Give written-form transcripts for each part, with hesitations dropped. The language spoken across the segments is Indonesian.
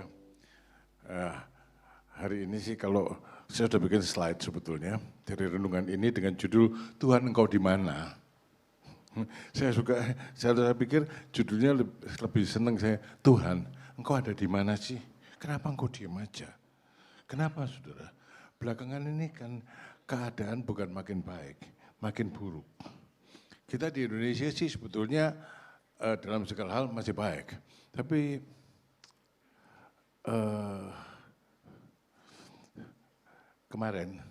saudara. Hari ini sih kalau saya sudah bikin slide sebetulnya dari renungan ini dengan judul Tuhan Engkau di mana? Saya pikir judulnya lebih senang saya, Tuhan Engkau ada di mana sih? Kenapa Engkau diam aja? Kenapa saudara? Belakangan ini kan keadaan bukan makin baik, makin buruk. Kita di Indonesia sih sebetulnya dalam segala hal masih baik. Tapi kemarin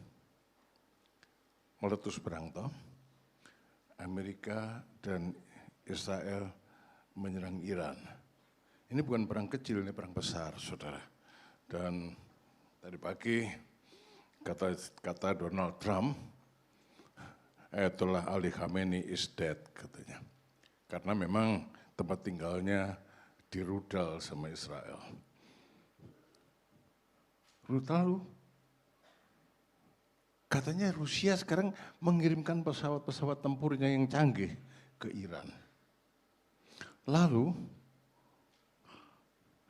meletus perang toh, Amerika dan Israel menyerang Iran. Ini bukan perang kecil, ini perang besar, saudara. Dan tadi pagi kata Donald Trump, Ayatollah Ali Khamenei is dead katanya. Karena memang tempat tinggalnya dirudal sama Israel. Lalu katanya Rusia sekarang mengirimkan pesawat-pesawat tempurnya yang canggih ke Iran. Lalu,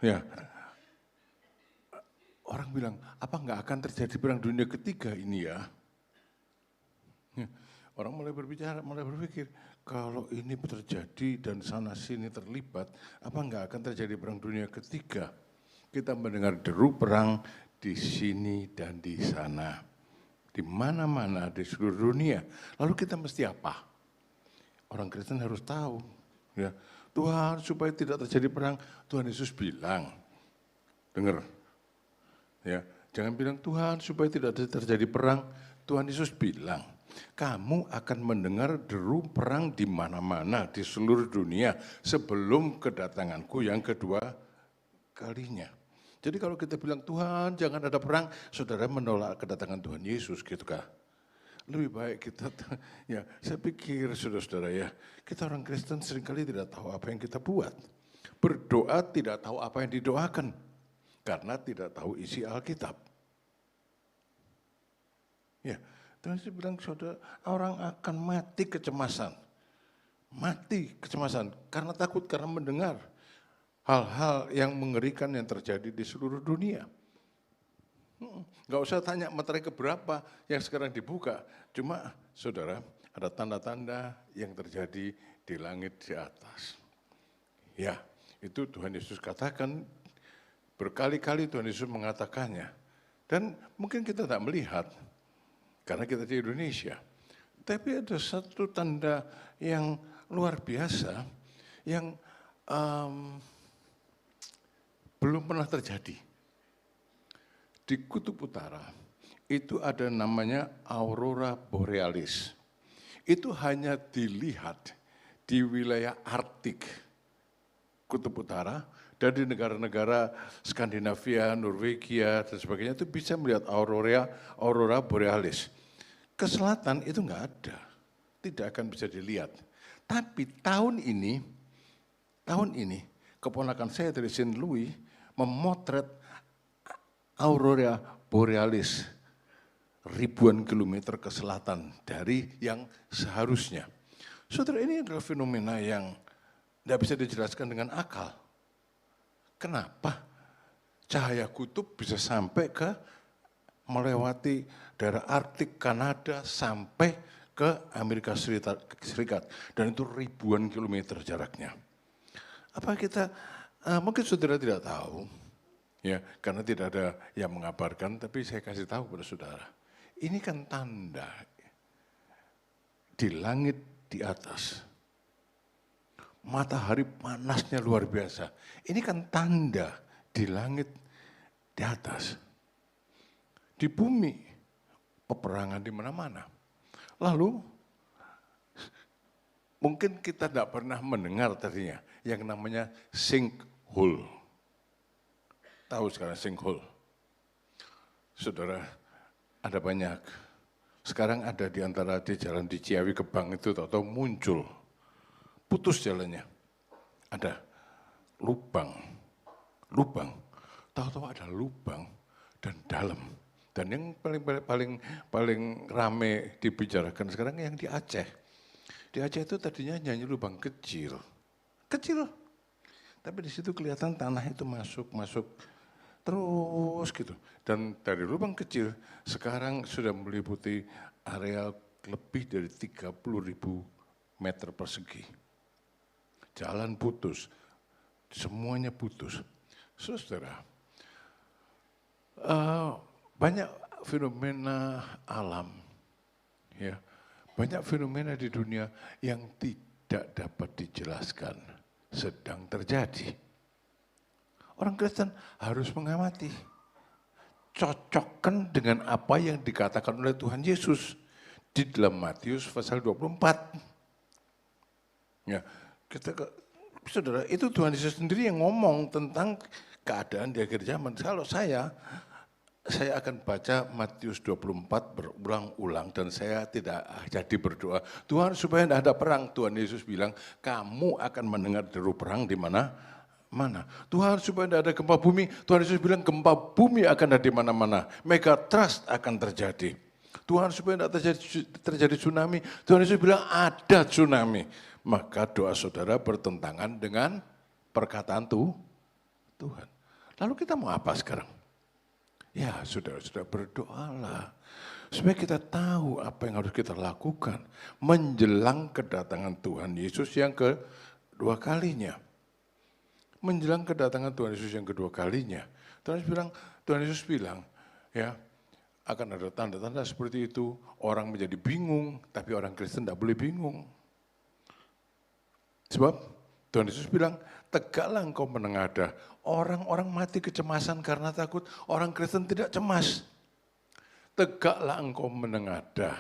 ya orang bilang, apa nggak akan terjadi perang dunia ketiga ini ya? Orang mulai berpikir, kalau ini terjadi dan sana-sini terlibat, apa nggak akan terjadi perang dunia ketiga? Kita mendengar deru perang di sini dan di sana. Di mana-mana di seluruh dunia. Lalu kita mesti apa? Orang Kristen harus tahu. Ya, Tuhan supaya tidak terjadi perang, Tuhan Yesus bilang, dengar, ya, jangan bilang Tuhan supaya tidak terjadi perang, Tuhan Yesus bilang, kamu akan mendengar deru perang di mana-mana di seluruh dunia sebelum kedatanganku yang kedua kalinya. Jadi kalau kita bilang Tuhan jangan ada perang, saudara menolak kedatangan Tuhan Yesus gitu kah? Lebih baik kita, ya saya pikir saudara-saudara ya, kita orang Kristen seringkali tidak tahu apa yang kita buat. Berdoa tidak tahu apa yang didoakan, karena tidak tahu isi Alkitab. Ya, Tuhan Yesus bilang saudara, orang akan mati kecemasan. Mati kecemasan, karena takut, karena mendengar hal-hal yang mengerikan yang terjadi di seluruh dunia. Nggak usah tanya materai keberapa yang sekarang dibuka. Cuma saudara, ada tanda-tanda yang terjadi di langit di atas. Ya, itu Tuhan Yesus katakan, berkali-kali Tuhan Yesus mengatakannya. Dan mungkin kita tidak melihat, karena kita di Indonesia. Tapi ada satu tanda yang luar biasa, yang belum pernah terjadi. Di Kutub Utara, itu ada namanya Aurora Borealis. Itu hanya dilihat di wilayah Arktik, Kutub Utara, dan di negara-negara Skandinavia, Norwegia, dan sebagainya itu bisa melihat Aurora Borealis. Ke selatan itu enggak ada, tidak akan bisa dilihat. Tapi tahun ini, keponakan saya dari St. Louis memotret Aurora Borealis ribuan kilometer ke selatan dari yang seharusnya. Saudara, ini adalah fenomena yang tidak bisa dijelaskan dengan akal. Kenapa cahaya kutub bisa sampai ke melewati daerah Arktik, Kanada, sampai ke Amerika Serikat. Dan itu ribuan kilometer jaraknya. Apa kita, mungkin saudara tidak tahu, ya, karena tidak ada yang mengabarkan, tapi saya kasih tahu kepada saudara. Ini kan tanda di langit di atas. Matahari panasnya luar biasa. Ini kan tanda di langit di atas. Di bumi, peperangan di mana-mana. Lalu, mungkin kita tidak pernah mendengar tadinya yang namanya sinkhole. Tahu sekarang sinkhole? Saudara, ada banyak. Sekarang ada di antara di jalan di Ciawi Gebang itu tahu-tahu muncul. Putus jalannya. Ada lubang. Tahu-tahu ada lubang dan dalam. Dan yang paling rame dibicarakan sekarang yang di Aceh. Di Aceh itu tadinya hanya lubang kecil. Tapi di situ kelihatan tanah itu masuk Terus gitu. Dan dari lubang kecil sekarang sudah meliputi area lebih dari 30.000 meter persegi. Jalan putus, semuanya putus. Saudara, banyak fenomena alam, ya, banyak fenomena di dunia yang tidak dapat dijelaskan sedang terjadi. Orang Kristen harus mengamati, cocokkan dengan apa yang dikatakan oleh Tuhan Yesus di dalam Matius pasal 24. Ya, saudara, itu Tuhan Yesus sendiri yang ngomong tentang keadaan di akhir zaman. Kalau saya akan baca Matius 24 berulang-ulang dan saya tidak jadi berdoa, Tuhan supaya tidak ada perang. Tuhan Yesus bilang, kamu akan mendengar deru perang di mana? Tuhan supaya tidak ada gempa bumi, Tuhan Yesus bilang gempa bumi akan ada di mana-mana. Mega trust akan terjadi. Tuhan supaya tidak terjadi tsunami, Tuhan Yesus bilang ada tsunami. Maka doa saudara bertentangan dengan perkataan Tuhan. Lalu kita mau apa sekarang? Ya saudara-saudara berdoalah. Supaya kita tahu apa yang harus kita lakukan. Menjelang kedatangan Tuhan Yesus yang kedua kalinya. Menjelang kedatangan Tuhan Yesus yang kedua kalinya. Tuhan Yesus bilang, ya, akan ada tanda-tanda seperti itu. Orang menjadi bingung, tapi orang Kristen tidak boleh bingung. Sebab Tuhan Yesus bilang, tegaklah engkau menengadah. Orang-orang mati kecemasan karena takut, orang Kristen tidak cemas. Tegaklah engkau menengadah,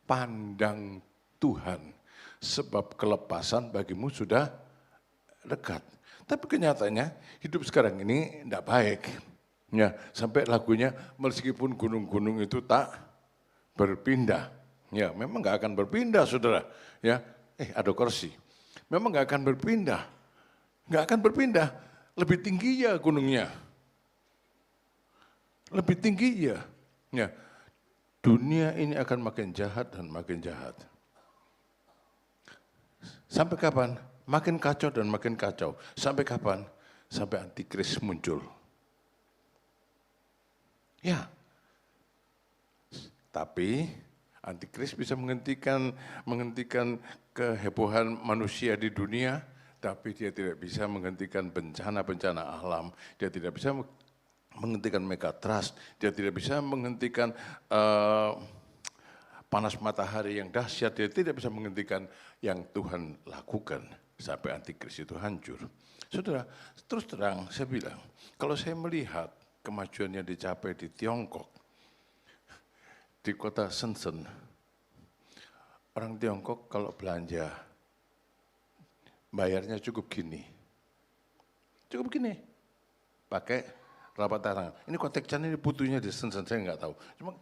pandang Tuhan, sebab kelepasan bagimu sudah dekat. Tapi kenyataannya hidup sekarang ini tidak baik. Ya, sampai lagunya meskipun gunung-gunung itu tak berpindah. Ya, memang nggak akan berpindah, saudara. Ya, ada kursi. Memang nggak akan berpindah. Nggak akan berpindah. Lebih tinggi ya gunungnya. Lebih tinggi ya. Ya. Dunia ini akan makin jahat dan makin jahat. Sampai kapan? Makin kacau dan makin kacau. Sampai kapan? Sampai antikris muncul. Ya. Tapi antikris bisa menghentikan kehebohan manusia di dunia, tapi dia tidak bisa menghentikan bencana-bencana alam. Dia tidak bisa menghentikan megatrust, dia tidak bisa menghentikan panas matahari yang dahsyat, dia tidak bisa menghentikan yang Tuhan lakukan sampai antikris itu hancur. Saudara, terus terang saya bilang, kalau saya melihat kemajuan yang dicapai di Tiongkok, di kota Shenzhen, orang Tiongkok kalau belanja, bayarnya cukup gini. Pakai rapat tangan. Ini kotek can ini butuhnya di Shenzhen, saya nggak tahu. Cuma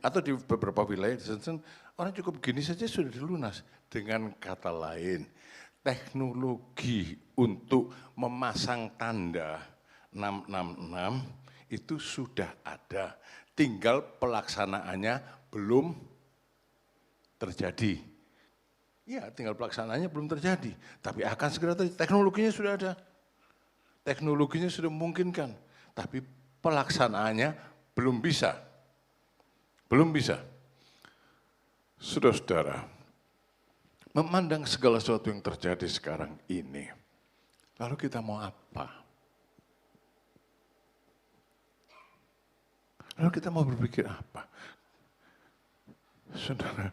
atau di beberapa wilayah di Shenzhen, orang cukup gini saja sudah dilunas. Dengan kata lain, teknologi untuk memasang tanda 666 itu sudah ada. Tinggal pelaksanaannya belum terjadi. Ya, tinggal pelaksanaannya belum terjadi. Tapi akan segera terjadi. Teknologinya sudah ada. Teknologinya sudah memungkinkan. Tapi pelaksanaannya belum bisa. Belum bisa. Saudara-saudara, memandang segala sesuatu yang terjadi sekarang ini, lalu kita mau apa? Lalu kita mau berpikir apa? Saudara,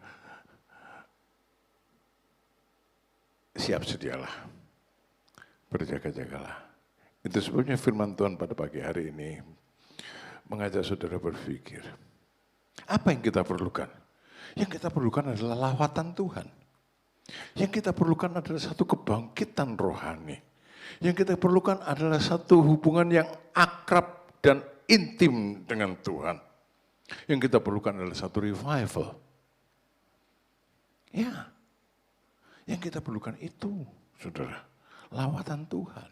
siap sedialah, berjaga-jagalah. Itu sebabnya firman Tuhan pada pagi hari ini mengajak saudara berpikir. Apa yang kita perlukan? Yang kita perlukan adalah lawatan Tuhan. Yang kita perlukan adalah satu kebangkitan rohani. Yang kita perlukan adalah satu hubungan yang akrab dan intim dengan Tuhan. Yang kita perlukan adalah satu revival. Ya, yang kita perlukan itu, saudara, lawatan Tuhan.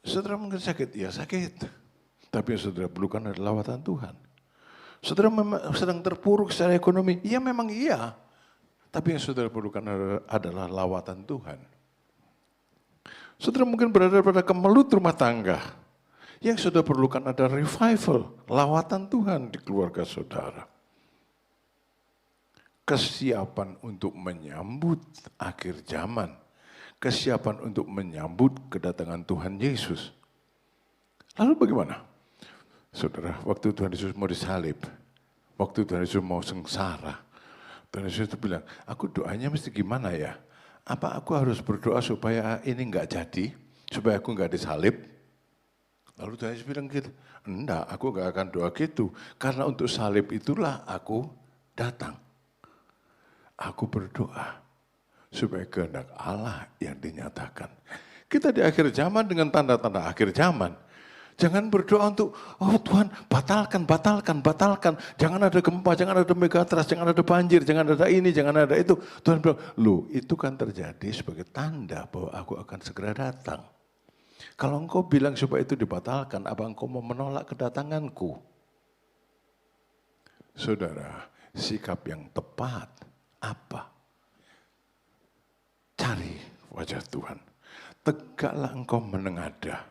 Saudara mungkin sakit, ya sakit. Tapi yang saudara perlukan adalah lawatan Tuhan. Saudara sedang terpuruk secara ekonomi, ya memang iya. Tapi yang saudara perlukan adalah lawatan Tuhan. Saudara mungkin berada pada kemelut rumah tangga. Yang sudah perlukan ada revival, lawatan Tuhan di keluarga saudara. Kesiapan untuk menyambut akhir zaman. Kesiapan untuk menyambut kedatangan Tuhan Yesus. Lalu bagaimana? Saudara, waktu Tuhan Yesus mau disalib, waktu Tuhan Yesus mau sengsara, Tuhan Yesus itu bilang, aku doanya mesti gimana ya? Apa aku harus berdoa supaya ini enggak jadi? Supaya aku enggak disalib? Lalu Tuhan Yesus bilang gitu, enggak, aku enggak akan doa gitu. Karena untuk salib itulah aku datang. Aku berdoa supaya kehendak Allah yang dinyatakan. Kita di akhir zaman dengan tanda-tanda akhir zaman. Jangan berdoa untuk, oh Tuhan batalkan. Jangan ada gempa, jangan ada megatrust, jangan ada banjir, jangan ada ini, jangan ada itu. Tuhan bilang, loh itu kan terjadi sebagai tanda bahwa aku akan segera datang. Kalau engkau bilang supaya itu dibatalkan, apa engkau mau menolak kedatanganku? Saudara, sikap yang tepat apa? Cari wajah Tuhan. Tegaklah engkau menengadah.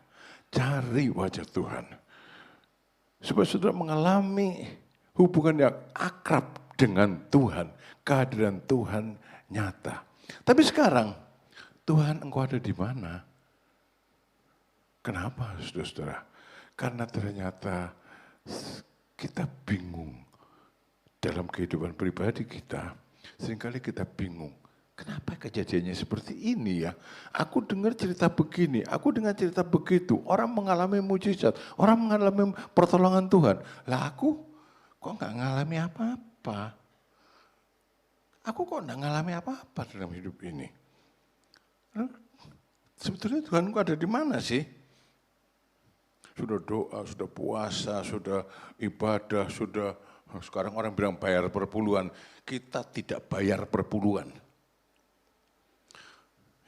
Cari wajah Tuhan. Supaya saudara mengalami hubungan yang akrab dengan Tuhan. Kehadiran Tuhan nyata. Tapi sekarang, Tuhan engkau ada di mana? Kenapa saudara-saudara? Karena ternyata kita bingung. Dalam kehidupan pribadi kita, seringkali kita bingung. Kenapa kejadiannya seperti ini ya? Aku dengar cerita begini, aku dengar cerita begitu. Orang mengalami mujizat, orang mengalami pertolongan Tuhan. Lah aku kok nggak ngalami apa-apa? Aku kok nggak ngalami apa-apa dalam hidup ini? Sebetulnya Tuhan kok ada di mana sih? Sudah doa, sudah puasa, sudah ibadah, sudah sekarang orang bilang bayar perpuluhan. Kita tidak bayar perpuluhan.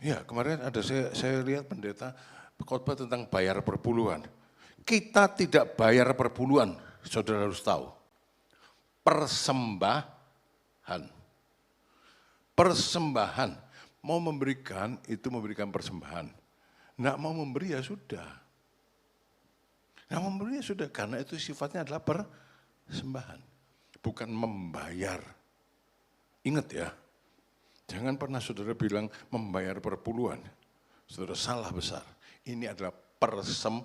Ya, kemarin ada saya lihat pendeta khotbah tentang bayar perpuluhan. Kita tidak bayar perpuluhan, saudara harus tahu. Persembahan. Persembahan. Mau memberikan, itu memberikan persembahan. Nggak mau memberi ya sudah. Nggak mau memberi ya sudah, karena itu sifatnya adalah persembahan. Bukan membayar. Ingat ya. Jangan pernah saudara bilang membayar perpuluhan. Saudara salah besar. Ini adalah persembahan.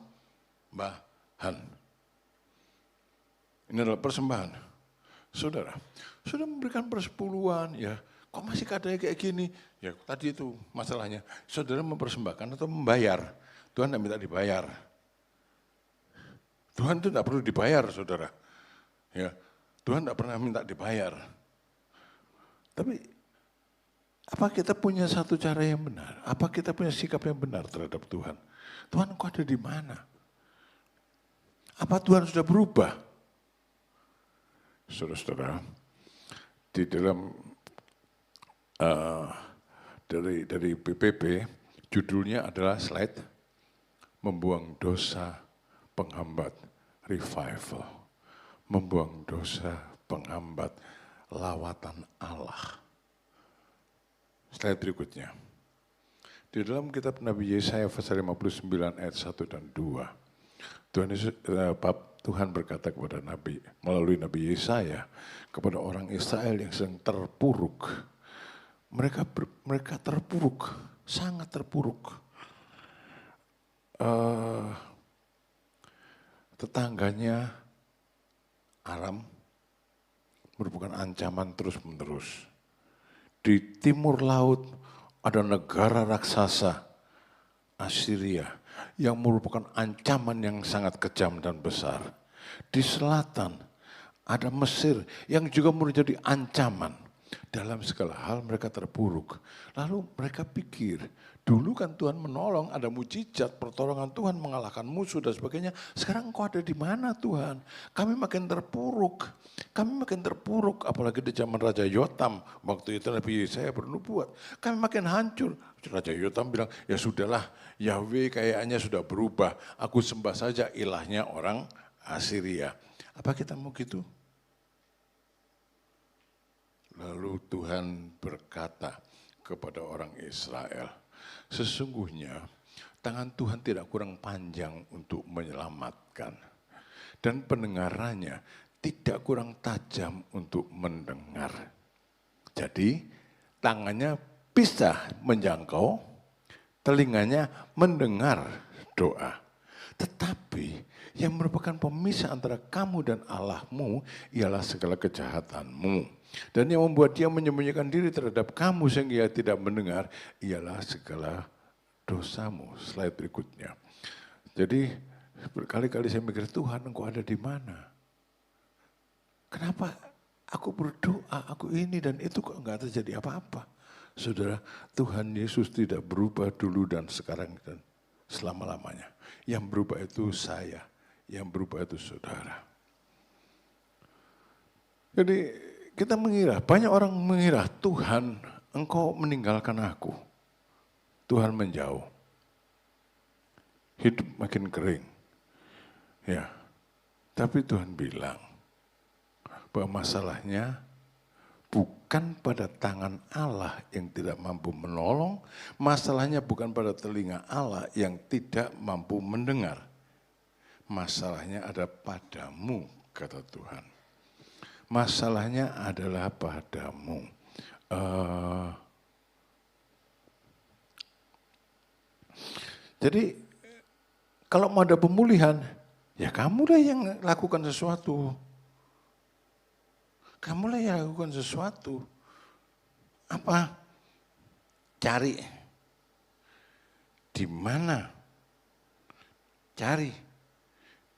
Ini adalah persembahan. Saudara, sudah memberikan persepuluhan ya. Kok masih keadaannya kayak gini? Ya tadi itu masalahnya. Saudara mempersembahkan atau membayar. Tuhan tidak minta dibayar. Tuhan itu tidak perlu dibayar saudara. Ya, Tuhan tidak pernah minta dibayar. Tapi apa kita punya satu cara yang benar? Apa kita punya sikap yang benar terhadap Tuhan? Tuhan kok ada di mana? Apa Tuhan sudah berubah? Saudara-saudara, di dalam dari PPP, judulnya adalah slide membuang dosa penghambat revival. Membuang dosa penghambat lawatan Allah. Slide berikutnya. Di dalam kitab Nabi Yesaya pasal 59 ayat 1 dan 2. Tuhan berkata kepada Nabi, melalui Nabi Yesaya, kepada orang Israel yang sedang terpuruk. Mereka terpuruk, sangat terpuruk. Tetangganya Aram merupakan ancaman terus-menerus. Di timur laut ada negara raksasa Assyria yang merupakan ancaman yang sangat kejam dan besar. Di selatan ada Mesir yang juga menjadi ancaman. Dalam segala hal mereka terpuruk. Lalu mereka pikir, dulu kan Tuhan menolong, ada mujizat, pertolongan Tuhan mengalahkan musuh dan sebagainya. Sekarang engkau ada di mana Tuhan? Kami makin terpuruk. Kami makin terpuruk, apalagi di zaman Raja Yotam. Waktu itu Nabi Yesaya bernubuat. Kami makin hancur. Raja Yotam bilang, ya sudahlah, Yahweh kayaknya sudah berubah. Aku sembah saja ilahnya orang Assyria. Apa kita mau gitu? Lalu Tuhan berkata kepada orang Israel, sesungguhnya tangan Tuhan tidak kurang panjang untuk menyelamatkan. Dan pendengarannya tidak kurang tajam untuk mendengar. Jadi tangannya bisa menjangkau, telinganya mendengar doa. Tetapi yang merupakan pemisah antara kamu dan Allahmu ialah segala kejahatanmu. Dan yang membuat dia menyembunyikan diri terhadap kamu sehingga ia tidak mendengar ialah segala dosamu. Slide berikutnya. Jadi berkali-kali saya mikir, Tuhan engkau ada di mana? Kenapa aku berdoa, aku ini dan itu kok enggak terjadi apa-apa? Saudara, Tuhan Yesus tidak berubah dulu dan sekarang dan selama-lamanya. Yang berubah itu saya, yang berubah itu saudara. Jadi kita mengira, banyak orang mengira, Tuhan engkau meninggalkan aku. Tuhan menjauh. Hidup makin kering. Ya, tapi Tuhan bilang bahwa masalahnya bukan pada tangan Allah yang tidak mampu menolong, masalahnya bukan pada telinga Allah yang tidak mampu mendengar. Masalahnya ada padamu, kata Tuhan. Masalahnya adalah padamu. Jadi kalau mau ada pemulihan, ya kamulah yang lakukan sesuatu. Kamulah yang lakukan sesuatu. Apa? Cari. Di mana? Cari.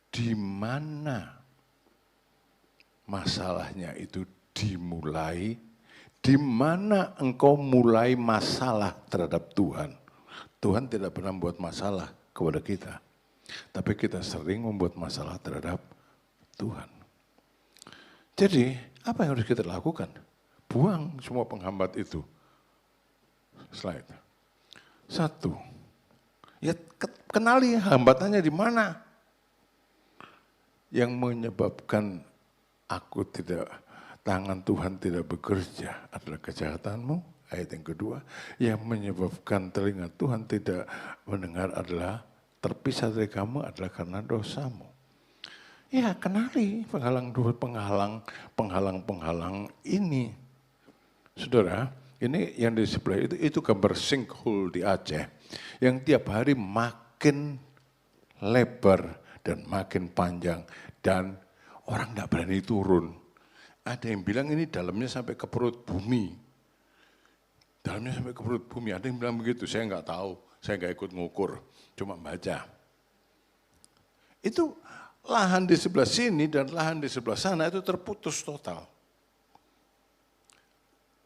Di mana masalahnya itu dimulai? Di mana engkau mulai masalah terhadap Tuhan? Tuhan tidak pernah membuat masalah kepada kita. Tapi kita sering membuat masalah terhadap Tuhan. Jadi, apa yang harus kita lakukan? Buang semua penghambat itu. Slide. 1. Ya kenali hambatannya di mana. Yang menyebabkan tangan Tuhan tidak bekerja adalah kejahatanmu. Ayat yang kedua, yang menyebabkan telinga Tuhan tidak mendengar adalah terpisah dari kamu adalah karena dosamu. Ya kenali penghalang ini. Saudara, ini yang di sebelah itu gambar sinkhole di Aceh. Yang tiap hari makin lebar dan makin panjang. Dan orang tidak berani turun. Ada yang bilang ini dalamnya sampai ke perut bumi. Dalamnya sampai ke perut bumi. Ada yang bilang begitu, saya nggak tahu. Saya nggak ikut ngukur, cuma baca. Itu lahan di sebelah sini dan lahan di sebelah sana itu terputus total.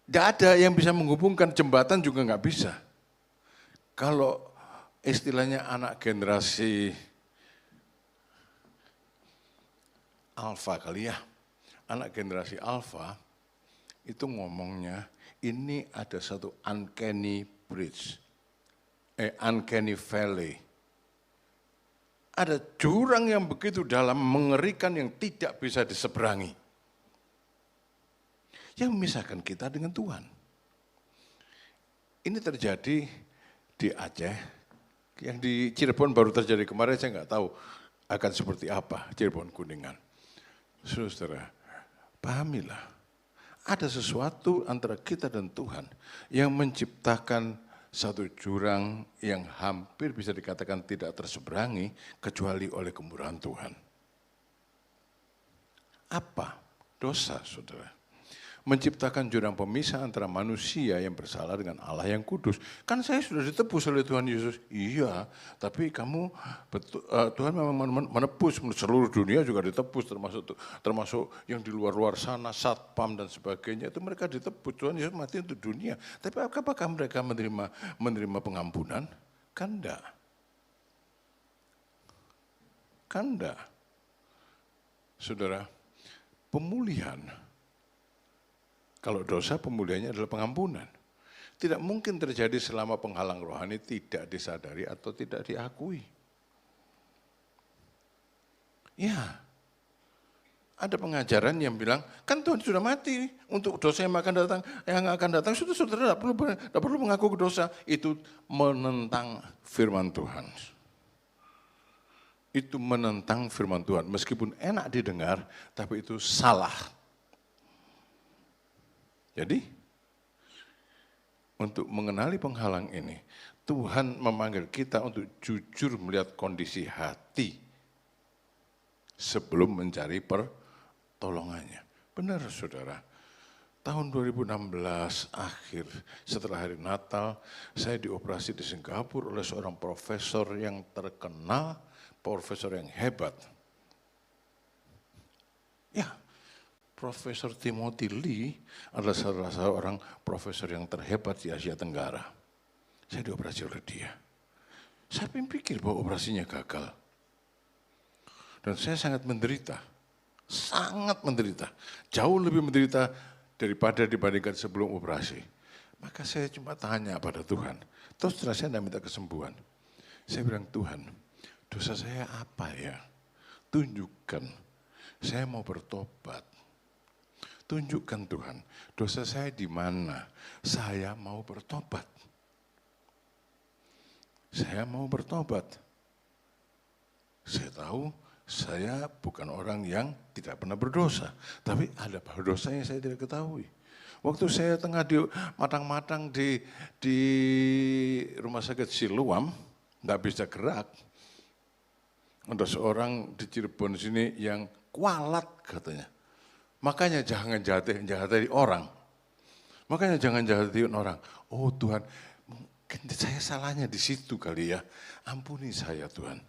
Tidak ada yang bisa menghubungkan, jembatan juga nggak bisa. Kalau istilahnya anak generasi alfa kali ya, anak generasi alfa itu ngomongnya ini ada satu uncanny bridge, uncanny valley. Ada jurang yang begitu dalam mengerikan yang tidak bisa diseberangi. Yang memisahkan kita dengan Tuhan. Ini terjadi di Aceh, yang di Cirebon baru terjadi kemarin, saya nggak tahu akan seperti apa Cirebon Kuningan. Saudara, pahamilah, ada sesuatu antara kita dan Tuhan yang menciptakan satu jurang yang hampir bisa dikatakan tidak terseberangi kecuali oleh kemurahan Tuhan. Apa? Dosa, saudara. Menciptakan jurang pemisah antara manusia yang bersalah dengan Allah yang kudus. Kan saya sudah ditebus oleh Tuhan Yesus. Iya, tapi kamu Tuhan memang menebus, seluruh dunia juga ditebus, termasuk yang di luar-luar sana, satpam dan sebagainya, itu mereka ditebus. Tuhan Yesus mati untuk dunia. Tapi apakah mereka menerima pengampunan? Kan enggak. Kan enggak. Saudara, pemulihan, kalau dosa pemulihannya adalah pengampunan. Tidak mungkin terjadi selama penghalang rohani tidak disadari atau tidak diakui. Ya, Ada pengajaran yang bilang, kan Tuhan sudah mati untuk dosa yang akan datang sudah saudara tidak perlu mengaku dosa. Itu menentang firman Tuhan. Itu menentang firman Tuhan. Meskipun enak didengar, tapi itu salah. Jadi, untuk mengenali penghalang ini, Tuhan memanggil kita untuk jujur melihat kondisi hati sebelum mencari pertolongannya. Benar saudara, tahun 2016 akhir setelah hari Natal, saya dioperasi di Singapura oleh seorang profesor yang terkenal, profesor yang hebat. Ya, Profesor Timothy Lee adalah salah seorang profesor yang terhebat di Asia Tenggara. Saya dioperasi oleh dia. Saya pikir bahwa operasinya gagal. Dan saya sangat menderita. Sangat menderita. Jauh lebih menderita daripada dibandingkan sebelum operasi. Maka saya cuma tanya pada Tuhan. Terus setelah saya tidak minta kesembuhan. Saya bilang, Tuhan, dosa saya apa ya? Tunjukkan. Saya mau bertobat. Tunjukkan Tuhan, dosa saya di mana? Saya mau bertobat. Saya mau bertobat. Saya tahu saya bukan orang yang tidak pernah berdosa. Tapi ada dosa yang saya tidak ketahui. Waktu saya tengah di matang-matang di rumah sakit Siloam, nggak bisa gerak. Ada seorang di Cirebon sini yang kualat katanya. Makanya jangan jahati orang. Makanya jangan jahati orang. Oh Tuhan, mungkin saya salahnya di situ kali ya. Ampuni saya Tuhan.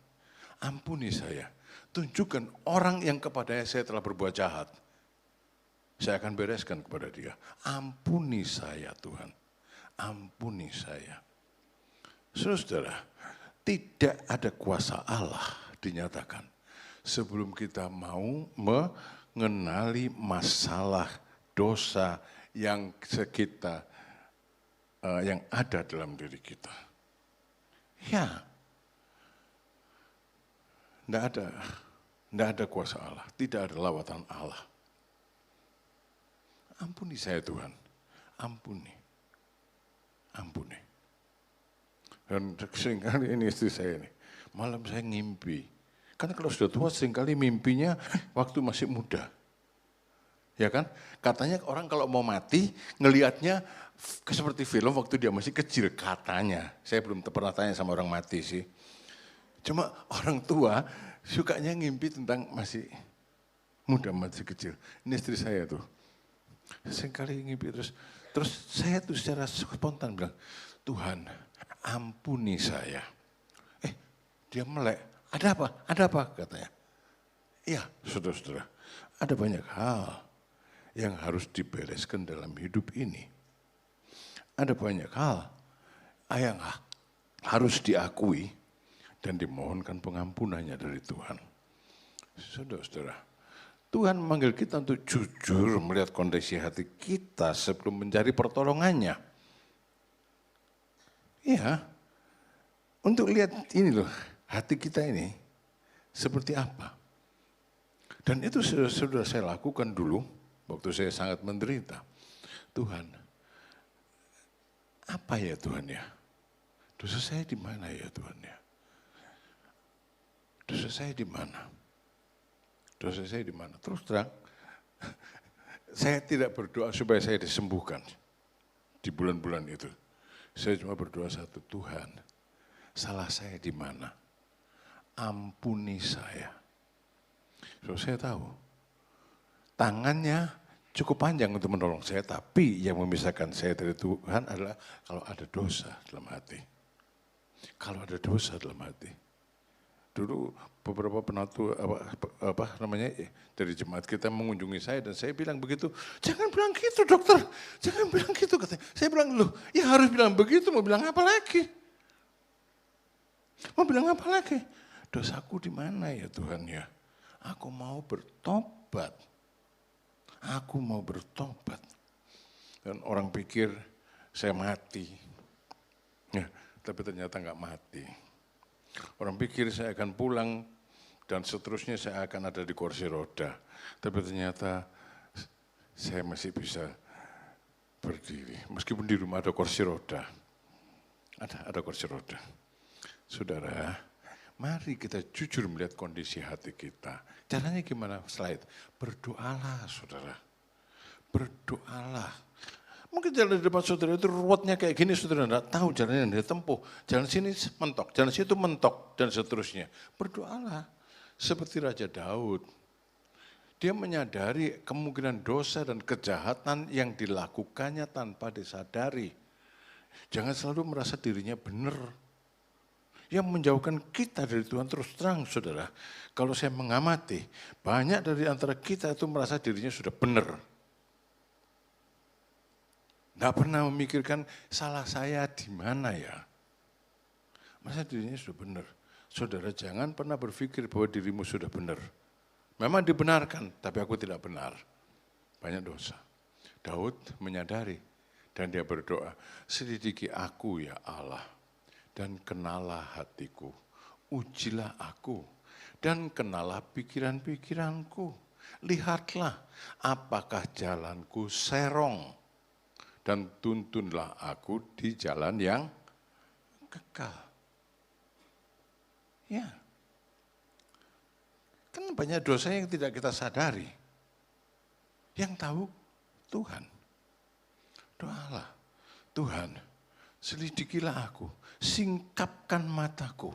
Ampuni saya. Tunjukkan orang yang kepadanya saya telah berbuat jahat. Saya akan bereskan kepada dia. Ampuni saya Tuhan. Ampuni saya. Saudara, tidak ada kuasa Allah dinyatakan sebelum kita mau mengenali masalah dosa yang yang ada dalam diri kita. Ya, tidak ada kuasa Allah, tidak ada lawatan Allah. Ampuni saya Tuhan, ampuni. Dan seringkali ini istri saya ini, malam saya ngimpi. Karena kalau sudah tua seringkali mimpinya waktu masih muda. Ya kan? Katanya orang kalau mau mati ngelihatnya seperti film waktu dia masih kecil katanya. Saya belum pernah tanya sama orang mati sih. Cuma orang tua sukanya ngimpi tentang masih muda, masih kecil. Ini istri saya tuh. Seringkali ngimpi terus saya tuh secara spontan bilang, Tuhan ampuni saya. Dia melek. Ada apa katanya. Iya, saudara-saudara, ada banyak hal yang harus dibereskan dalam hidup ini. Ada banyak hal yang harus diakui dan dimohonkan pengampunannya dari Tuhan. Saudara-saudara, Tuhan memanggil kita untuk jujur melihat kondisi hati kita sebelum mencari pertolongannya. Iya, untuk lihat ini loh, hati kita ini seperti apa. Dan itu sudah saya lakukan dulu, waktu saya sangat menderita. Tuhan, apa ya Tuhan ya? Dosa saya di mana ya Tuhan ya? Dosa saya di mana? Dosa saya di mana? Terus terang, saya tidak berdoa supaya saya disembuhkan di bulan-bulan itu. Saya cuma berdoa satu, Tuhan, salah saya di mana? Ampuni saya. So, saya tahu, tangannya cukup panjang untuk menolong saya, tapi yang memisahkan saya dari Tuhan adalah kalau ada dosa dalam hati. Kalau ada dosa dalam hati. Dulu beberapa penatu dari jemaat kita mengunjungi saya dan saya bilang begitu, jangan bilang gitu dokter, jangan bilang gitu katanya. Saya bilang loh, ya harus bilang begitu, mau bilang apa lagi? Mau bilang apa lagi? Dosaku di mana ya Tuhan ya? Aku mau bertobat. Aku mau bertobat. Dan orang pikir saya mati. Ya, tapi ternyata enggak mati. Orang pikir saya akan pulang Dan seterusnya saya akan ada di kursi roda. Tapi ternyata saya masih bisa berdiri. Meskipun di rumah ada kursi roda. Ada kursi roda. Saudara, mari kita jujur melihat kondisi hati kita. Caranya gimana? Slide. Berdoalah, saudara. Berdoalah. Mungkin jalan di depan saudara itu ruwetnya kayak gini, saudara tidak tahu jalan yang dia tempuh. Jalan sini mentok, jalan situ mentok, dan seterusnya. Berdoalah. Seperti Raja Daud. Dia menyadari kemungkinan dosa dan kejahatan yang dilakukannya tanpa disadari. Jangan selalu merasa dirinya benar. Yang menjauhkan kita dari Tuhan terus terang, saudara. Kalau saya mengamati, banyak dari antara kita itu merasa dirinya sudah benar. Nggak pernah memikirkan salah saya di mana ya. Merasa dirinya sudah benar. Saudara, jangan pernah berpikir bahwa dirimu sudah benar. Memang dibenarkan, tapi aku tidak benar. Banyak dosa. Daud menyadari dan dia berdoa, selidiki aku ya Allah, dan kenalah hatiku, ujilah aku, dan kenalah pikiran-pikiranku. Lihatlah apakah jalanku serong, dan tuntunlah aku di jalan yang kekal. Ya, kan banyak dosa yang tidak kita sadari. Yang tahu Tuhan. Doalah, Tuhan, selidikilah aku, singkapkan mataku,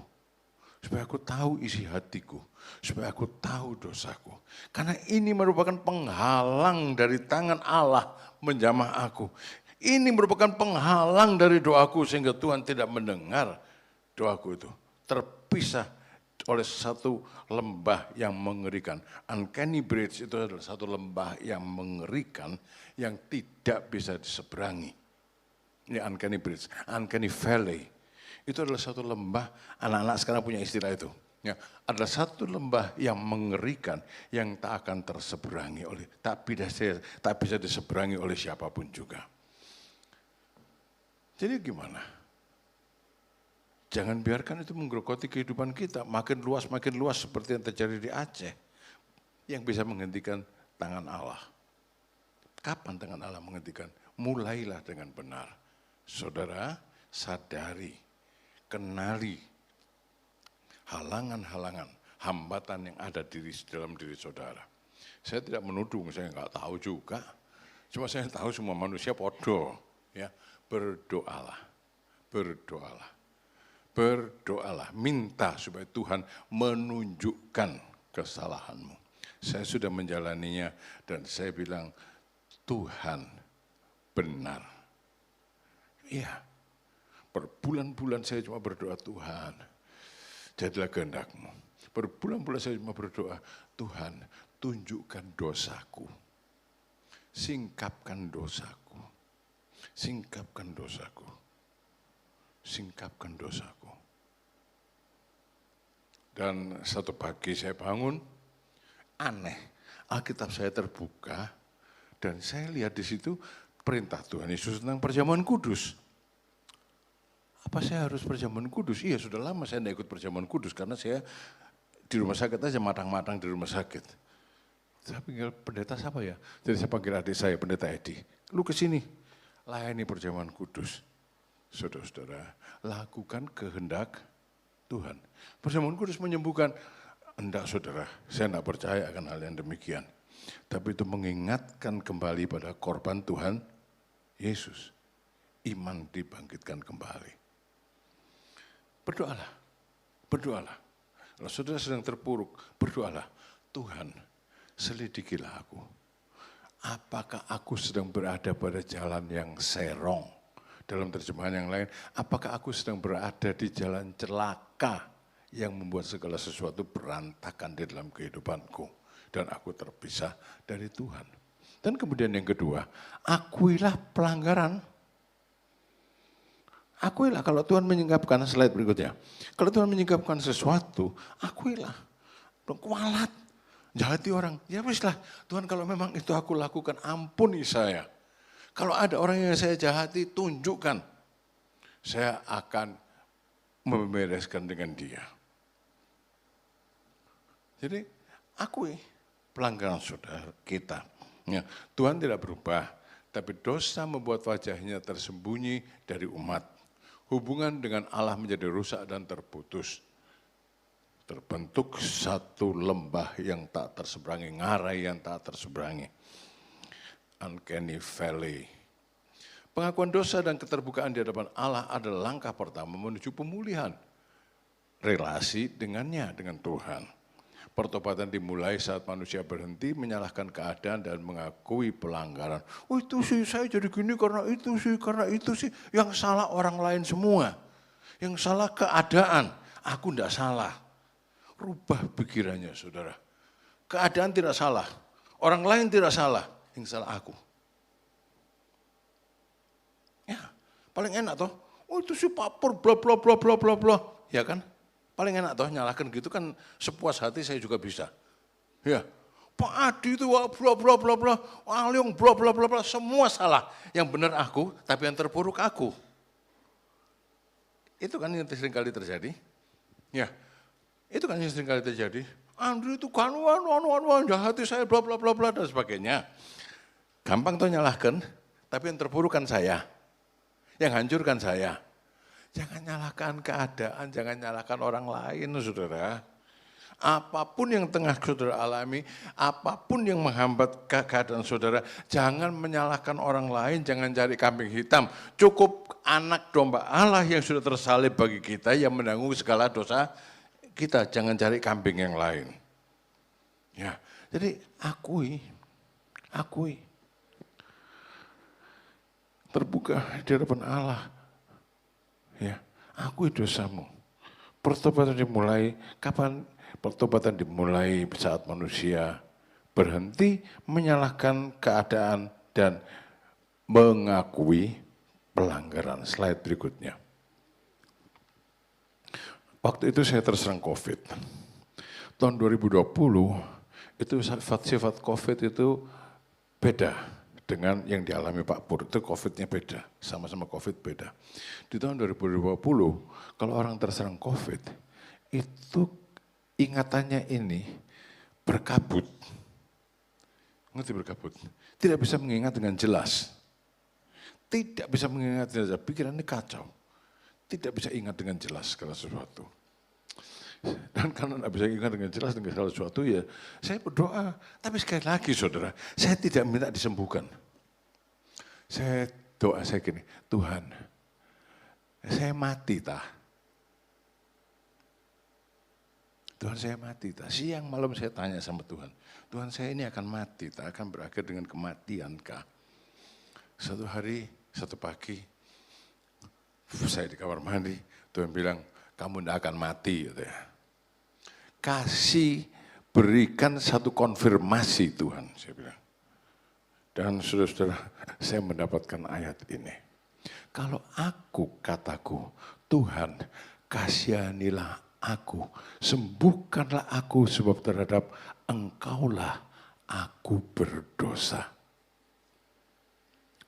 supaya aku tahu isi hatiku, supaya aku tahu dosaku. Karena ini merupakan penghalang dari tangan Allah menjamah aku. Ini merupakan penghalang dari doaku sehingga Tuhan tidak mendengar doaku itu. Terpisah oleh satu lembah yang mengerikan. Uncanny Bridge itu adalah satu lembah yang mengerikan yang tidak bisa diseberangi. Ini Uncanny Bridge, Uncanny Valley. Itu adalah satu lembah, anak-anak sekarang punya istilah itu. Ya, adalah satu lembah yang mengerikan yang tak akan terseberangi oleh, tak bisa diseberangi oleh siapapun juga. Jadi gimana? Jangan biarkan itu menggerogoti kehidupan kita, makin luas seperti yang terjadi di Aceh, yang bisa menghentikan tangan Allah. Kapan tangan Allah menghentikan? Mulailah dengan benar. Saudara, sadari, kenali halangan-halangan, hambatan yang ada dalam diri saudara. Saya tidak menuduh, saya nggak tahu juga. Cuma saya tahu semua manusia podo. Ya, berdoalah, berdoalah. Berdoalah, minta supaya Tuhan menunjukkan kesalahanmu. Saya sudah menjalaninya dan saya bilang, Tuhan benar. Iya, berbulan-bulan saya cuma berdoa, Tuhan, jadilah kehendak-Mu. Berbulan-bulan saya cuma berdoa, Tuhan, tunjukkan dosaku. Singkapkan dosaku. Singkapkan dosaku. Singkapkan dosaku. Dan satu pagi saya bangun, aneh, Alkitab saya terbuka, dan saya lihat di situ perintah Tuhan Yesus tentang perjamuan kudus. Apa saya harus perjamuan kudus? Iya, sudah lama saya tidak ikut perjamuan kudus, karena saya di rumah sakit aja, matang-matang di rumah sakit. Saya panggil pendeta siapa ya? Jadi saya panggil adik saya, pendeta Edi. Lu ke sini, layani perjamuan kudus. Saudara-saudara, lakukan kehendak Tuhan. Perjamuan kudus menyembuhkan. Enggak, saudara, saya tidak percaya akan hal yang demikian. Tapi itu mengingatkan kembali pada korban Tuhan Yesus. Iman dibangkitkan kembali. Berdoalah, berdoalah. Kalau saudara sedang terpuruk, berdoalah. Tuhan, selidikilah aku. Apakah aku sedang berada pada jalan yang serong? Dalam terjemahan yang lain, apakah aku sedang berada di jalan celaka yang membuat segala sesuatu berantakan di dalam kehidupanku dan aku terpisah dari Tuhan. Dan kemudian yang kedua, akuilah pelanggaran. Akuilah, kalau Tuhan menyingkapkan, slide berikutnya. Kalau Tuhan menyingkapkan sesuatu, akuilah. Kualat, jahati orang, ya weslah, Tuhan kalau memang itu aku lakukan, ampuni saya. Kalau ada orang yang saya jahati, tunjukkan. Saya akan membereskan dengan dia. Jadi akui pelanggaran saudara kita. Ya, Tuhan tidak berubah, tapi dosa membuat wajahnya tersembunyi dari umat. Hubungan dengan Allah menjadi rusak dan terputus. Terbentuk satu lembah yang tak terseberangi, ngarai yang tak terseberangi. Uncanny Valley. Pengakuan dosa dan keterbukaan di hadapan Allah adalah langkah pertama menuju pemulihan relasi dengannya, dengan Tuhan. Pertobatan dimulai saat manusia berhenti menyalahkan keadaan dan mengakui pelanggaran. Oh itu sih saya jadi gini karena itu sih. Yang salah orang lain semua. Yang salah keadaan, aku tidak salah. Rubah pikirannya saudara. Keadaan tidak salah, orang lain tidak salah, yang salah aku. Ya, paling enak toh. Oh itu sih Pak Pur bla bla bla bla bla bla. Ya kan? Paling enak toh nyalahkan gitu kan sepuas hati saya juga bisa. Ya. Pak Adi itu bla bla bla bla, Aliong bla bla bla bla, semua salah. Yang benar aku, tapi yang terpuruk aku. Itu kan yang sering kali terjadi. Ya. Itu kan yang sering kali terjadi. Andri itu kan hati saya bla bla bla bla dan sebagainya. Gampang toh nyalahkan, tapi yang terpuruk kan saya. Yang hancur kan saya. Jangan nyalahkan keadaan, jangan nyalahkan orang lain, saudara. Apapun yang tengah saudara alami, apapun yang menghambat keadaan saudara, jangan menyalahkan orang lain, jangan cari kambing hitam. Cukup anak domba Allah yang sudah tersalib bagi kita, yang menanggung segala dosa kita, jangan cari kambing yang lain. Ya, jadi akui. Terbuka di hadapan Allah. Ya, akui dosamu. Pertobatan dimulai kapan? Pertobatan dimulai saat manusia berhenti menyalahkan keadaan dan mengakui pelanggaran. Slide berikutnya. Waktu itu saya terserang COVID. Tahun 2020 itu sifat COVID itu beda dengan yang dialami Pak Pur, itu COVID-nya beda, sama-sama COVID beda. Di tahun 2020, kalau orang terserang COVID, itu ingatannya ini berkabut. Ngerti berkabut? Tidak bisa mengingat dengan jelas. Tidak bisa mengingat dengan jelas, pikirannya kacau. Tidak bisa ingat dengan jelas segala sesuatu. Dan karena tidak bisa ingat dengan jelas dengan segala sesuatu, ya saya berdoa. Tapi sekali lagi saudara, saya tidak minta disembuhkan. Saya doa saya gini, Tuhan, saya mati tah. Tuhan saya mati tah. Siang malam saya tanya sama Tuhan, Tuhan saya ini akan mati tah, akan berakhir dengan kematian kah? Satu hari, satu pagi, saya di kamar mandi, Tuhan bilang, kamu tidak akan mati. Gitu ya. Kasih, berikan satu konfirmasi Tuhan, saya bilang. Dan saudara-saudara, saya mendapatkan ayat ini. Kalau aku kataku, Tuhan kasihanilah aku, sembuhkanlah aku sebab terhadap Engkaulah aku berdosa.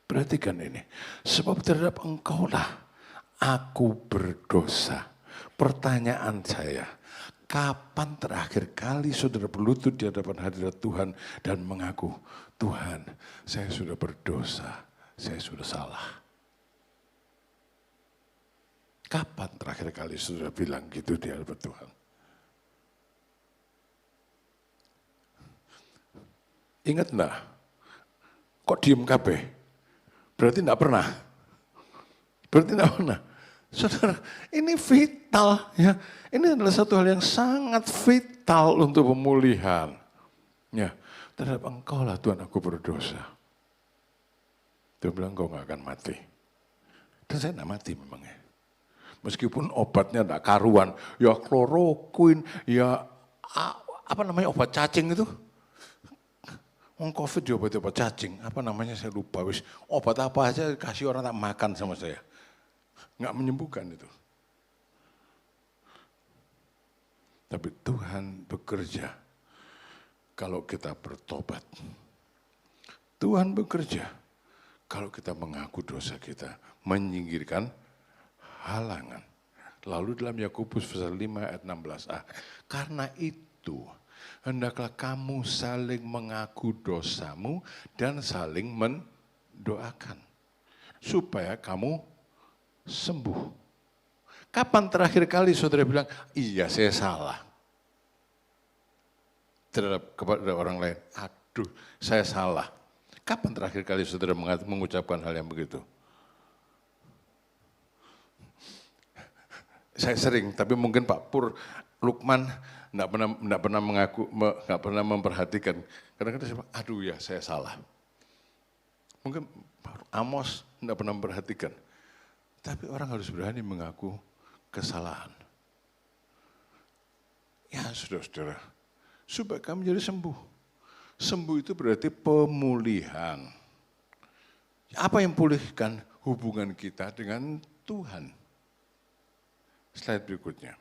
Perhatikan ini, sebab terhadap Engkaulah aku berdosa. Pertanyaan saya, kapan terakhir kali saudara berlutut di hadapan hadirat Tuhan dan mengaku, Tuhan, saya sudah berdosa, saya sudah salah. Kapan terakhir kali saudara bilang gitu di hadapan Tuhan? Ingat enggak? Kok diem kabeh? Berarti enggak pernah. Berarti enggak pernah. Saudara, ini vital ya. Ini adalah satu hal yang sangat vital untuk pemulihan. Ya, terhadap Engkau lah Tuhan aku berdosa. Dia bilang engkau gak akan mati. Dan saya gak mati memangnya. Meskipun obatnya gak karuan, ya kloroquine, ya apa namanya obat cacing itu. COVID juga obat cacing, apa namanya saya lupa. Obat apa aja kasih orang tak makan sama saya. Nggak menyembuhkan itu. Tapi Tuhan bekerja kalau kita bertobat. Tuhan bekerja kalau kita mengaku dosa kita, menyingkirkan halangan. Lalu dalam Yakobus pasal 5 ayat 16a, karena itu hendaklah kamu saling mengaku dosamu dan saling mendoakan. Supaya kamu sembuh. Kapan terakhir kali saudara bilang, iya saya salah. Terhadap kepada orang lain, aduh saya salah. Kapan terakhir kali saudara mengucapkan hal yang begitu? Saya sering, tapi mungkin Pak Pur, Lukman enggak pernah mengaku, enggak pernah memperhatikan. Kadang-kadang saya bilang, aduh ya saya salah. Mungkin Amos enggak pernah memperhatikan. Tapi orang harus berani mengaku kesalahan. Ya saudara-saudara, supaya kamu jadi sembuh. Sembuh itu berarti pemulihan. Apa yang pulihkan? Hubungan kita dengan Tuhan. Slide berikutnya.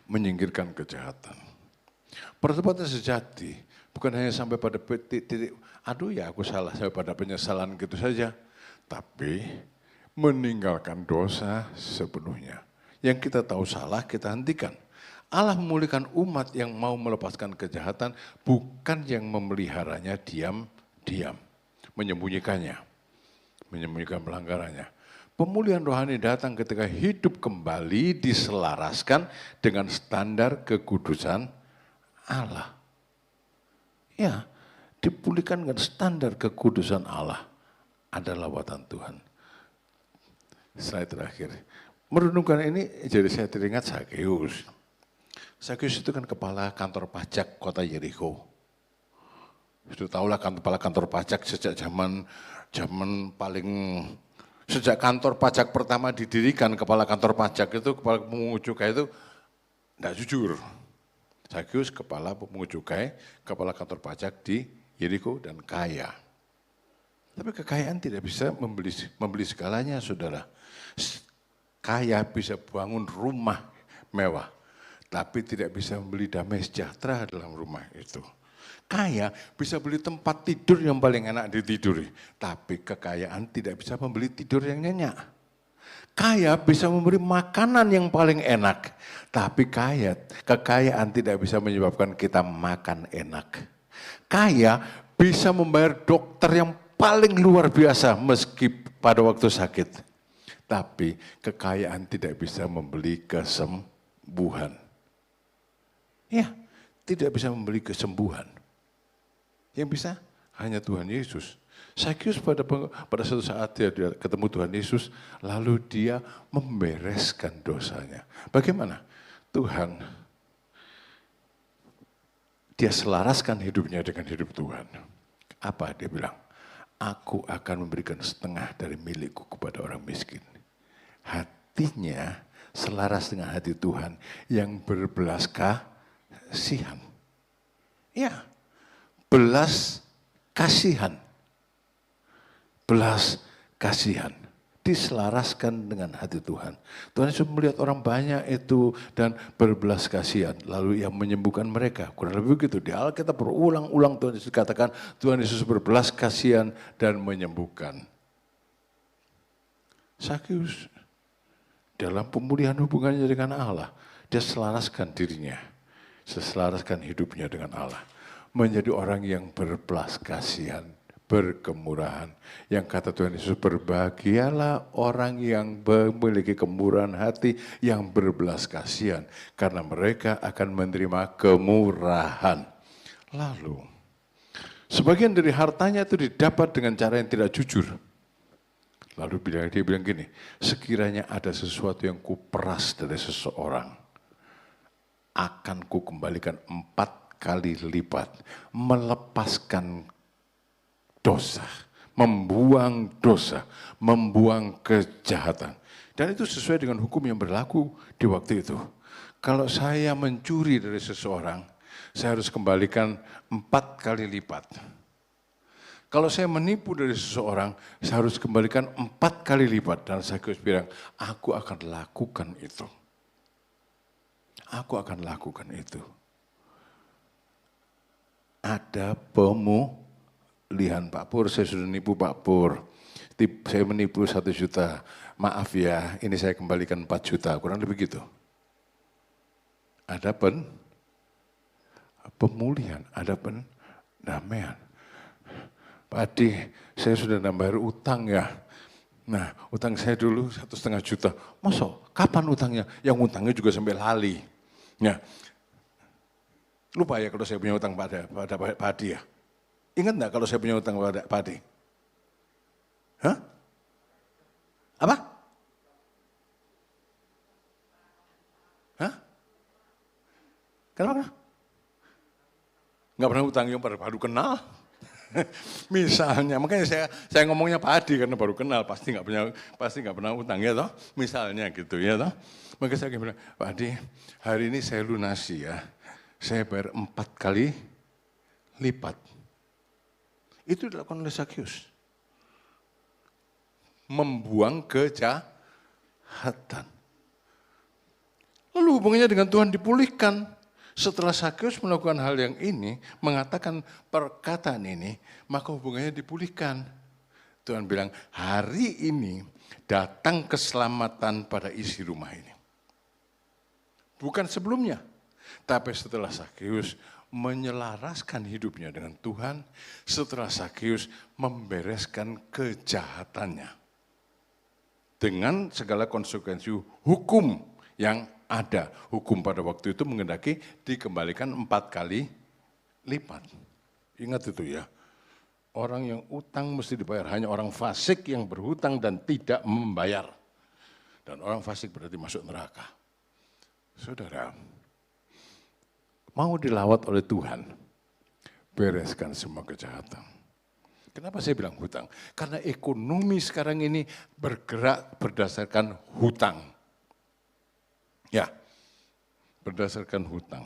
Menyingkirkan kejahatan. Pertobatan sejati bukan hanya sampai pada titik, aduh ya aku salah, sampai pada penyesalan gitu saja. Tapi meninggalkan dosa sepenuhnya. Yang kita tahu salah, kita hentikan. Allah memulihkan umat yang mau melepaskan kejahatan, bukan yang memeliharanya diam-diam. Menyembunyikannya, menyembunyikan pelanggarannya. Pemulihan rohani datang ketika hidup kembali diselaraskan dengan standar kekudusan Allah. Ya, dipulihkan dengan standar kekudusan Allah. Ada lawatan Tuhan. Slide terakhir. Merenungkan ini jadi saya teringat Zakheus. Zakheus itu kan kepala kantor pajak kota Yeriko. Sudah tahulah kepala kantor pajak sejak zaman sejak kantor pajak pertama didirikan, kepala kantor pajak itu, kepala pemungut cukai itu tidak jujur. Zakheus kepala pemungut cukai, kepala kantor pajak di Yeriko dan kaya. Tapi kekayaan tidak bisa membeli segalanya, saudara. Kaya bisa bangun rumah mewah, tapi tidak bisa membeli damai sejahtera dalam rumah itu. Kaya bisa beli tempat tidur yang paling enak ditiduri, tapi kekayaan tidak bisa membeli tidur yang nyenyak. Kaya bisa memberi makanan yang paling enak, tapi kekayaan tidak bisa menyebabkan kita makan enak. Kaya bisa membayar dokter yang paling luar biasa meski pada waktu sakit, tapi kekayaan tidak bisa membeli kesembuhan. Ya, tidak bisa membeli kesembuhan. Yang bisa hanya Tuhan Yesus. Zakheus pada suatu saat dia ketemu Tuhan Yesus, lalu dia membereskan dosanya. Bagaimana? Tuhan, dia selaraskan hidupnya dengan hidup Tuhan. Apa dia bilang? Aku akan memberikan setengah dari milikku kepada orang miskin. Hatinya selaras dengan hati Tuhan yang berbelas kasihan. Ya. Belas kasihan diselaraskan dengan hati Tuhan. Tuhan Yesus melihat orang banyak itu dan berbelas kasihan, lalu ia menyembuhkan mereka. Kurang lebih begitu. Di Alkitab berulang-ulang Tuhan Yesus katakan, Tuhan Yesus berbelas kasihan dan menyembuhkan. Zakheus dalam pemulihan hubungannya dengan Allah, dia selaraskan dirinya, selaraskan hidupnya dengan Allah. Menjadi orang yang berbelas kasihan, berkemurahan. Yang kata Tuhan Yesus, berbahagialah orang yang memiliki kemurahan hati, yang berbelas kasihan, karena mereka akan menerima kemurahan. Lalu, sebagian dari hartanya itu didapat dengan cara yang tidak jujur. Lalu dia bilang gini, sekiranya ada sesuatu yang kuperas dari seseorang, akan kukembalikan 4 kali lipat, melepaskan dosa, membuang kejahatan. Dan itu sesuai dengan hukum yang berlaku di waktu itu. Kalau saya mencuri dari seseorang, saya harus kembalikan 4 kali lipat. Kalau saya menipu dari seseorang, saya harus kembalikan 4 kali lipat. Dan Zakheus bilang, aku akan lakukan itu. Aku akan lakukan itu. Ada pemulihan Pak Pur, saya sudah nipu Pak Pur. Saya menipu 1 juta, maaf ya, ini saya kembalikan 4 juta, kurang lebih gitu. ada pemulihan, ada pendamaian. Pak Adi, saya sudah nambah utang ya. Nah, utang saya dulu 1,5 juta. Masa, kapan utangnya? Yang utangnya juga sampai lali. Ya. Lupa ya kalau saya punya utang pada Pak Adi ya. Ingat enggak kalau saya punya utang pada Pak Adi? Hah? Apa? Hah? Kenapa? Enggak pernah utang yang baru kenal. Misalnya, makanya saya ngomongnya Pak Adi karena baru kenal, pasti nggak pernah utang ya toh. Misalnya gitu ya toh. Maka saya bilang, Pak Adi, hari ini saya lunasi ya. Saya bayar 4 kali lipat. Itu dilakukan oleh Sakyus. Membuang kejahatan. Lalu hubungannya dengan Tuhan dipulihkan. Setelah Sakyus melakukan hal yang ini, mengatakan perkataan ini, maka hubungannya dipulihkan. Tuhan bilang, hari ini datang keselamatan pada isi rumah ini. Bukan sebelumnya, tapi setelah Sakyus menyelaraskan hidupnya dengan Tuhan, setelah Sakyus membereskan kejahatannya. Dengan segala konsekuensi hukum yang ada. Hukum pada waktu itu mengendaki dikembalikan 4 kali lipat. Ingat itu ya. Orang yang utang mesti dibayar. Hanya orang fasik yang berhutang dan tidak membayar. Dan orang fasik berarti masuk neraka. Saudara, mau dilawat oleh Tuhan, bereskan semua kejahatan. Kenapa saya bilang hutang? Karena ekonomi sekarang ini bergerak berdasarkan hutang. Ya, berdasarkan hutang.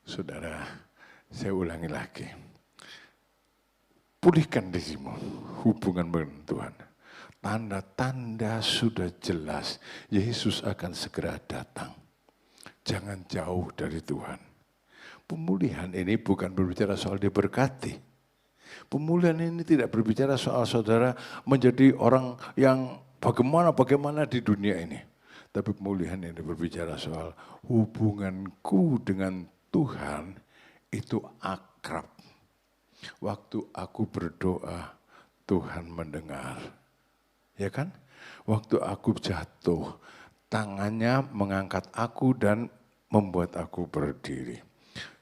Saudara, saya ulangi lagi. Pulihkan dirimu, hubungan dengan Tuhan. Tanda-tanda sudah jelas, Yesus akan segera datang. Jangan jauh dari Tuhan. Pemulihan ini bukan berbicara soal diberkati. Pemulihan ini tidak berbicara soal saudara menjadi orang yang bagaimana di dunia ini. Tapi pemulihan ini berbicara soal hubunganku dengan Tuhan itu akrab. Waktu aku berdoa, Tuhan mendengar. Ya kan? Waktu aku jatuh, tangannya mengangkat aku dan membuat aku berdiri.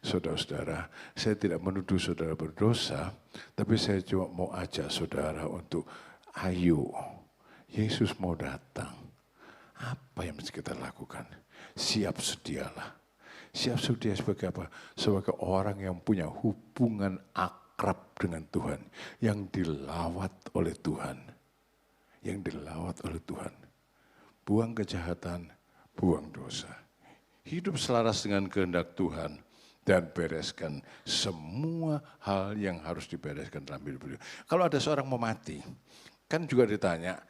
Saudara-saudara, saya tidak menuduh saudara berdosa, tapi saya cuma mau ajak saudara untuk ayo, Yesus mau datang. Apa yang mesti kita lakukan? Siap sedialah. Siap sedia sebagai apa? Sebagai orang yang punya hubungan akrab dengan Tuhan. Yang dilawat oleh Tuhan. Yang dilawat oleh Tuhan. Buang kejahatan, buang dosa. Hidup selaras dengan kehendak Tuhan. Dan bereskan semua hal yang harus dibereskan dalam hidup beliau. Kalau ada seorang mau mati, kan juga ditanya,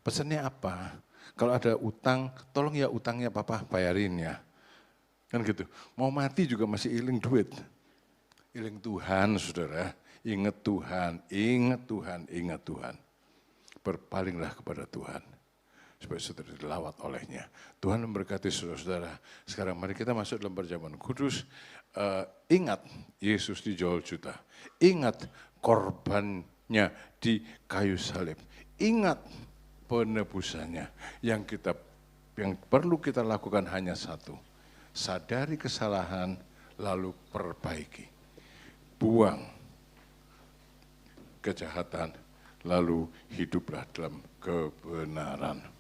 pesannya apa? Kalau ada utang, tolong ya utangnya papa bayarin ya. Kan gitu. Mau mati juga masih iling duit. Iling Tuhan, saudara. Ingat Tuhan, ingat Tuhan, ingat Tuhan. Berpalinglah kepada Tuhan. Supaya saudara dilawat olehnya. Tuhan memberkati saudara-saudara. Sekarang mari kita masuk dalam perjamuan kudus. Ingat Yesus dijual juta. Ingat korbannya di kayu salib. Ingat penebusannya. Yang perlu kita lakukan hanya satu. Sadari kesalahan lalu perbaiki. Buang kejahatan lalu hiduplah dalam kebenaran.